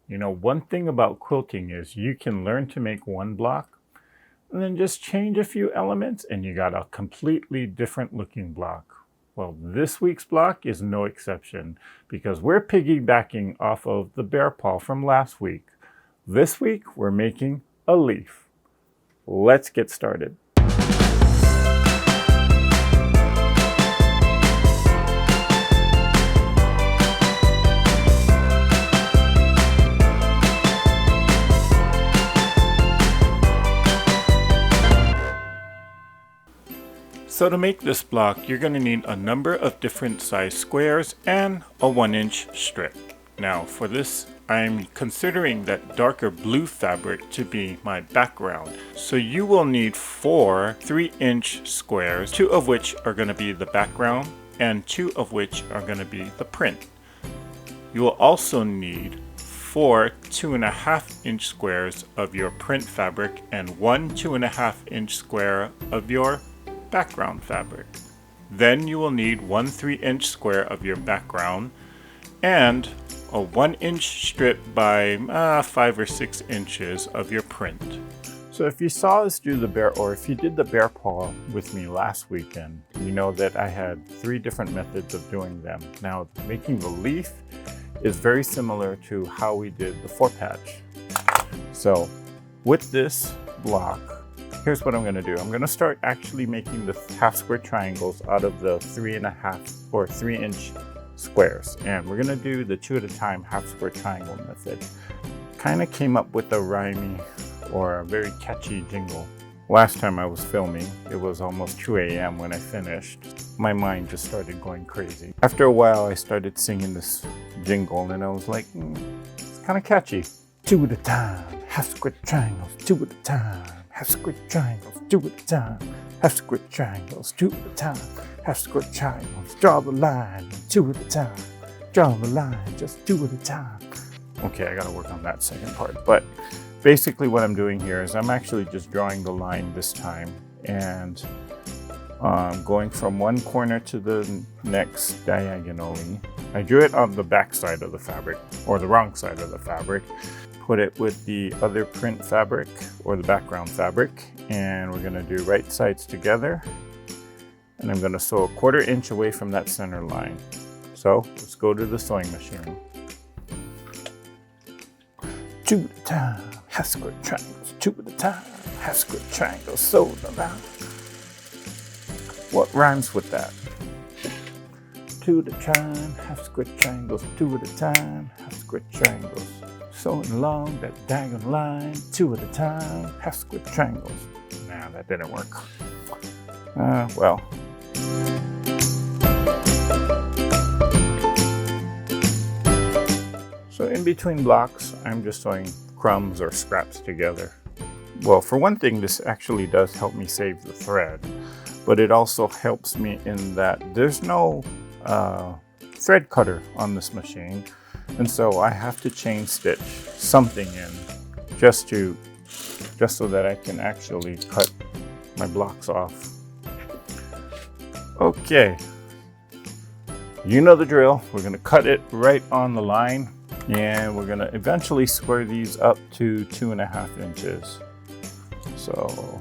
You know, one thing about quilting is you can learn to make one block and then just change a few elements and you got a completely different looking block. Well, this week's block is no exception because we're piggybacking off of the bear paw from last week. This week, we're making a leaf. Let's get started. So to make this block, you're going to need a number of different size squares and a 1-inch strip. Now for this, I'm considering that darker blue fabric to be my background. So you will need 4 3-inch squares, 2 of which are going to be the background and 2 of which are going to be the print. You will also need 4 2.5-inch squares of your print fabric and 1 2.5-inch square of your background fabric. Then you will need 1 3-inch square of your background and a 1-inch strip by 5 or 6 inches of your print. So if you saw us do the bear, or if you did the bear paw with me last weekend, you know that I had 3 different methods of doing them. Now making the leaf is very similar to how we did the 4-patch. So with this block, here's what I'm going to do. I'm going to start actually making the half square triangles out of the 3.5 or 3-inch squares. And we're going to do the 2 at a time half square triangle method. Kind of came up with a rhymey or a very catchy jingle. Last time I was filming, it was almost 2 a.m. when I finished. My mind just started going crazy. After a while, I started singing this jingle and I was like, it's kind of catchy. 2 at a time, half square triangles, 2 at a time. Half square triangles, 2 at a time. Half square triangles, 2 at a time. Half square triangles, draw the line, 2 at a time. Draw the line, just 2 at a time. Okay, I gotta work on that second part. But basically what I'm doing here is I'm actually just drawing the line this time and going from one corner to the next diagonally. I drew it on the back side of the fabric, or the wrong side of the fabric. Put it with the other print fabric or the background fabric, and we're going to do right sides together, and I'm going to sew a 1/4 inch away from that center line. So let's go to the sewing machine. 2 at a time, half square triangles, 2 at a time, half square triangles, sew them out. What rhymes with that? 2 at a time, half square triangles, 2 at a time, half square triangles. Sewing along that diagonal line, 2 at a time, half square triangles. Nah, that didn't work. Well. So in between blocks, I'm just sewing crumbs or scraps together. Well, for one thing, this actually does help me save the thread, but it also helps me in that there's no thread cutter on this machine. And so I have to chain stitch something in just so that I can actually cut my blocks off. Okay, you know the drill. We're going to cut it right on the line, and we're going to eventually square these up to 2.5 inches. So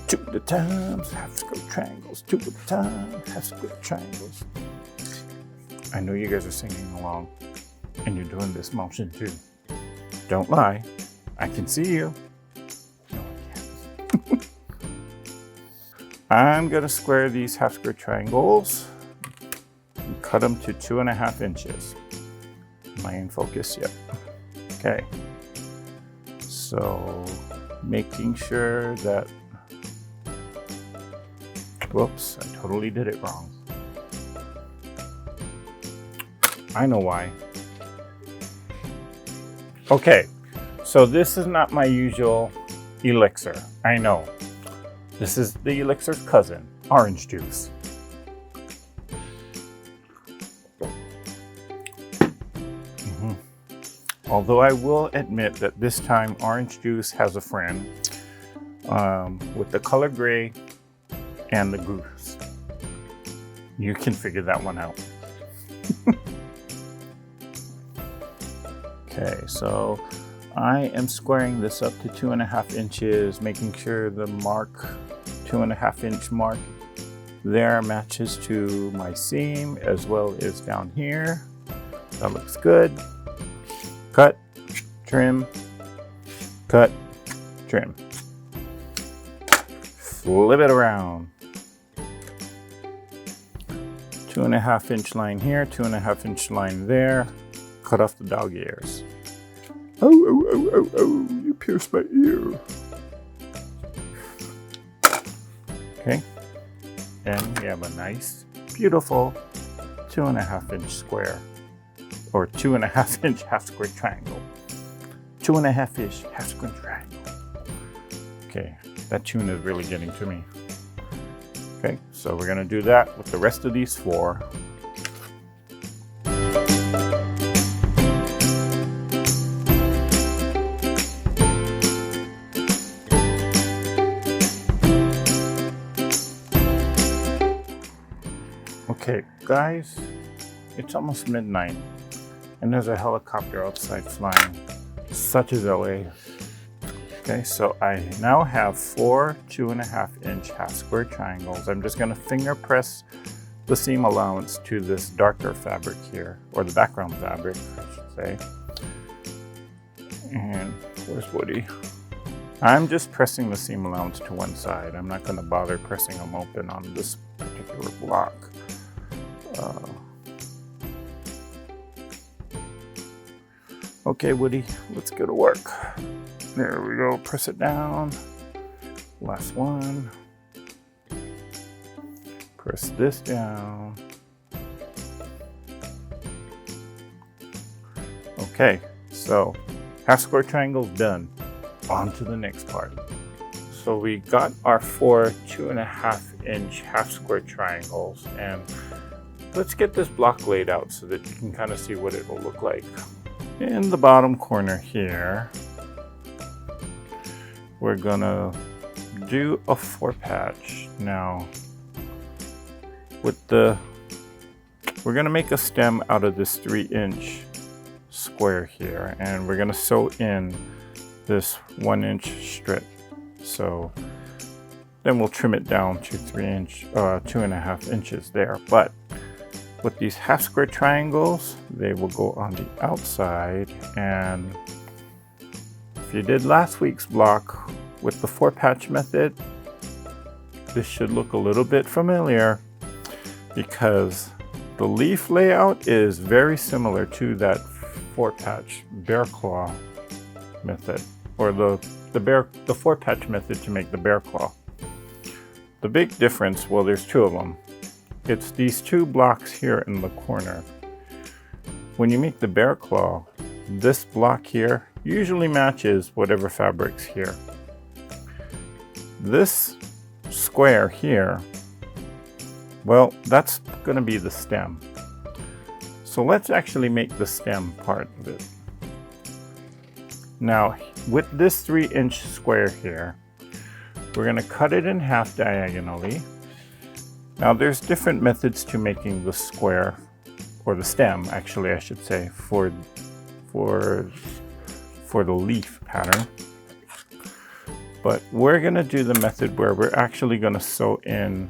2 at a time, half square triangles, 2 at a time, half square triangles. I know you guys are singing along and you're doing this motion too. Don't lie, I can see you. No, I can't. I'm gonna square these half square triangles and cut them to 2.5 inches. Am I in focus? Yep. Okay. So making sure that, whoops, I totally did it wrong. I know why. Okay, so this is not my usual elixir. I know. This is the elixir's cousin, orange juice. Although I will admit that this time orange juice has a friend with the color gray and the goose. You can figure that one out. Okay, so I am squaring this up to 2.5 inches, making sure the mark, 2.5 inch mark there matches to my seam as well as down here. That looks good. Cut, trim, cut, trim. Flip it around. 2.5 inch line here, 2.5 inch line there. Cut off the dog ears. Oh, oh, oh, oh, oh, you pierced my ear. Okay. And we have a nice, beautiful 2.5 inch square, or 2.5 inch half square triangle. 2.5 inch half square triangle. Okay, that tune is really getting to me. Okay, so we're gonna do that with the rest of these 4. Okay, guys, it's almost midnight, and there's a helicopter outside flying. Such is LA. Okay, so I now have 4 2.5 inch half square triangles. I'm just gonna finger press the seam allowance to this darker fabric here, or the background fabric, I should say. And where's Woody? I'm just pressing the seam allowance to one side. I'm not gonna bother pressing them open on this particular block. Okay, Woody, let's go to work. There we go, press it down. Last one. Press this down. Okay, so half square triangle's done. On to the next part. So we got our 4 2.5 inch half square triangles, and let's get this block laid out so that you can kind of see what it will look like. In the bottom corner here, we're gonna do a 4 patch. Now, we're gonna make a stem out of this 3 inch square here, and we're gonna sew in this 1 inch strip. So then we'll trim it down to 2.5 inches there. But with these half square triangles, they will go on the outside, and if you did last week's block with the 4 patch method, this should look a little bit familiar because the leaf layout is very similar to that 4 patch bear claw method, or the 4 patch method to make the bear claw. The big difference, well, there's 2 of them. It's these 2 blocks here in the corner. When you make the bear claw, this block here usually matches whatever fabric's here. This square here, well, that's gonna be the stem. So let's actually make the stem part of it. Now, with this 3 inch square here, we're gonna cut it in half diagonally. Now there's different methods to making the square, or the stem actually I should say, for the leaf pattern. But we're gonna do the method where we're actually gonna sew in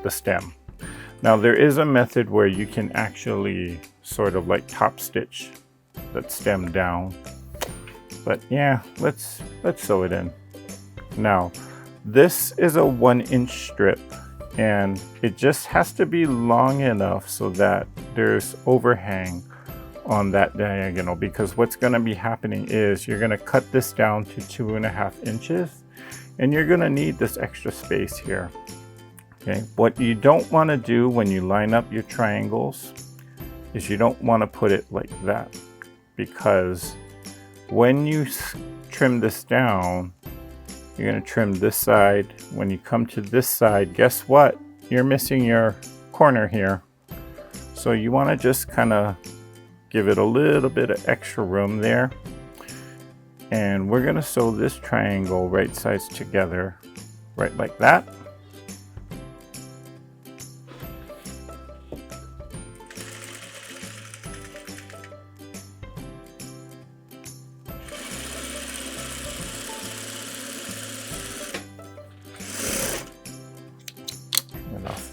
the stem. Now there is a method where you can actually sort of like top stitch that stem down. But yeah, let's sew it in. Now, this is a 1 inch strip, and it just has to be long enough so that there's overhang on that diagonal, because what's going to be happening is you're going to cut this down to 2.5 inches, and you're going to need this extra space here. Okay, what you don't want to do when you line up your triangles is you don't want to put it like that, because when you trim this down, you're going to trim this side. When you come to this side, guess what? You're missing your corner here. So you want to just kind of give it a little bit of extra room there. And we're going to sew this triangle right sides together, right like that.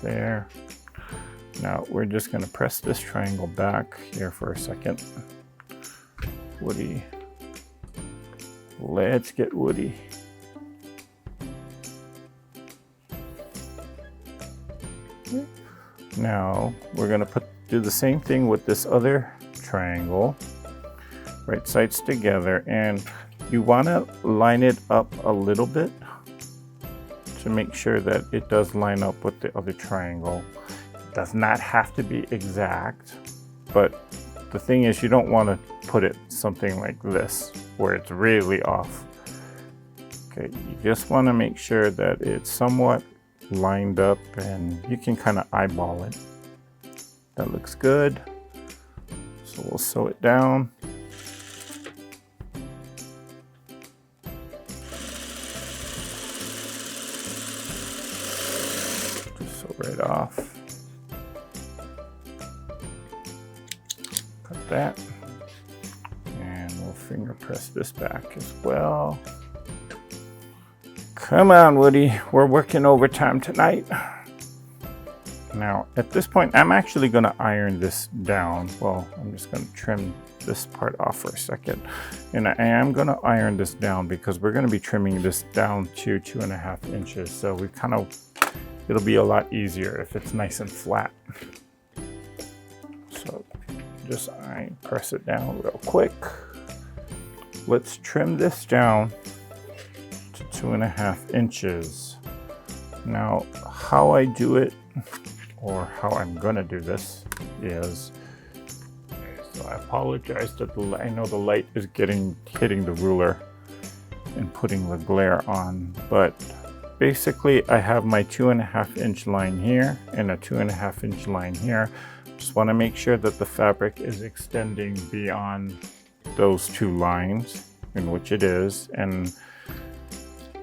there. Now we're just going to press this triangle back here for a second. Woody. Let's get Woody. Now we're going to do the same thing with this other triangle. Right sides together, and you want to line it up a little bit to make sure that it does line up with the other triangle. It does not have to be exact, but the thing is you don't want to put it something like this where it's really off. Okay, you just want to make sure that it's somewhat lined up, and you can kind of eyeball it. That looks good. So we'll sew it down. Just sew right off. Cut that. And we'll finger press this back as well. Come on, Woody, we're working overtime tonight. Now, at this point, I'm actually going to iron this down. Well, I'm just going to trim this part off for a second. And I am going to iron this down because we're going to be trimming this down to 2.5 inches. So it'll be a lot easier if it's nice and flat. So just press it down real quick. Let's trim this down to 2.5 inches. Now, how I do it, or how I'm gonna do this, is, so I apologize that I know the light is hitting the ruler and putting the glare on, but basically I have my 2.5 inch line here and a 2.5 inch line here. Just want to make sure that the fabric is extending beyond those two lines, in which it is, and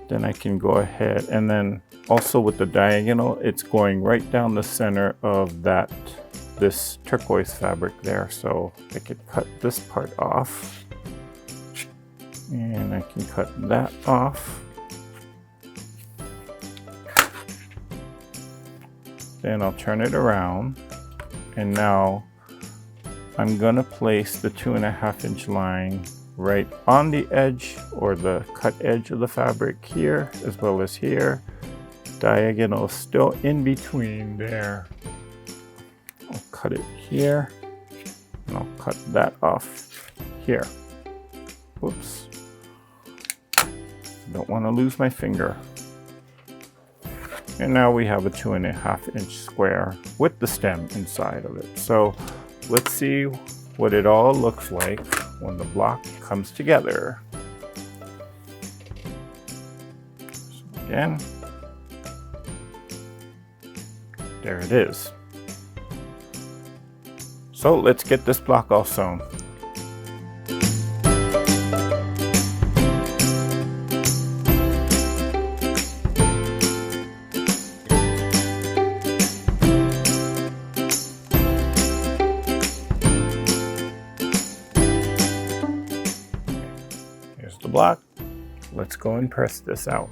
then I can go ahead, and then also with the diagonal, it's going right down the center of this turquoise fabric there. So I could cut this part off, and I can cut that off. Then I'll turn it around, and now I'm gonna place the 2.5 inch line right on the edge, or the cut edge of the fabric here, as well as here. Diagonal still in between there. I'll cut it here, and I'll cut that off here. Whoops. Don't want to lose my finger. And now we have a 2.5 inch square with the stem inside of it. So let's see what it all looks like when the block comes together. So again, there it is. So let's get this block all sewn. Here's the block. Let's go and press this out.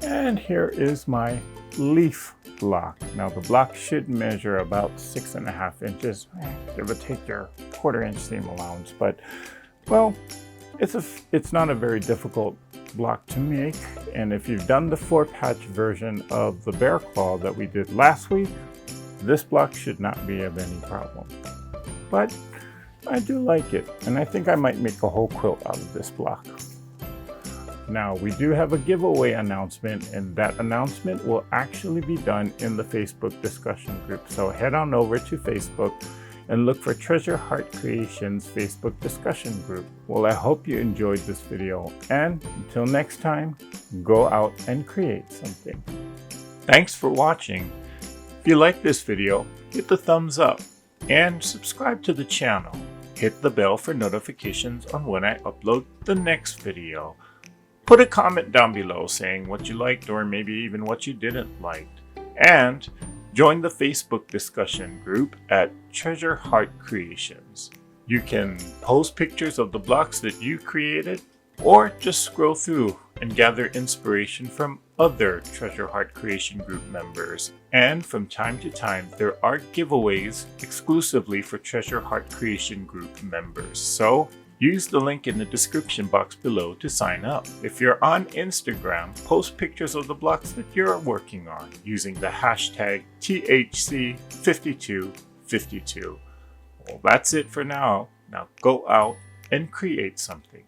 And here is my leaf block. Now the block should measure about 6.5 inches, give or take your 1/4 inch seam allowance, but well, it's not a very difficult block to make. And if you've done the 4-patch version of the bear claw that we did last week, this block should not be of any problem. But I do like it, and I think I might make a whole quilt out of this block. Now, we do have a giveaway announcement, and that announcement will actually be done in the Facebook discussion group. So head on over to Facebook and look for Treasure Heart Creations Facebook discussion group. Well, I hope you enjoyed this video, and until next time, go out and create something. Thanks for watching. If you like this video, hit the thumbs up and subscribe to the channel. Hit the bell for notifications on when I upload the next video. Put a comment down below saying what you liked, or maybe even what you didn't like. And Join the Facebook discussion group at Treasure Heart Creations. You can post pictures of the blocks that you created, or just scroll through and gather inspiration from other Treasure Heart Creation Group members. And from time to time, there are giveaways exclusively for Treasure Heart Creation Group members. So use the link in the description box below to sign up. If you're on Instagram, post pictures of the blocks that you're working on using the hashtag THC5252. Well, that's it for now. Now go out and create something.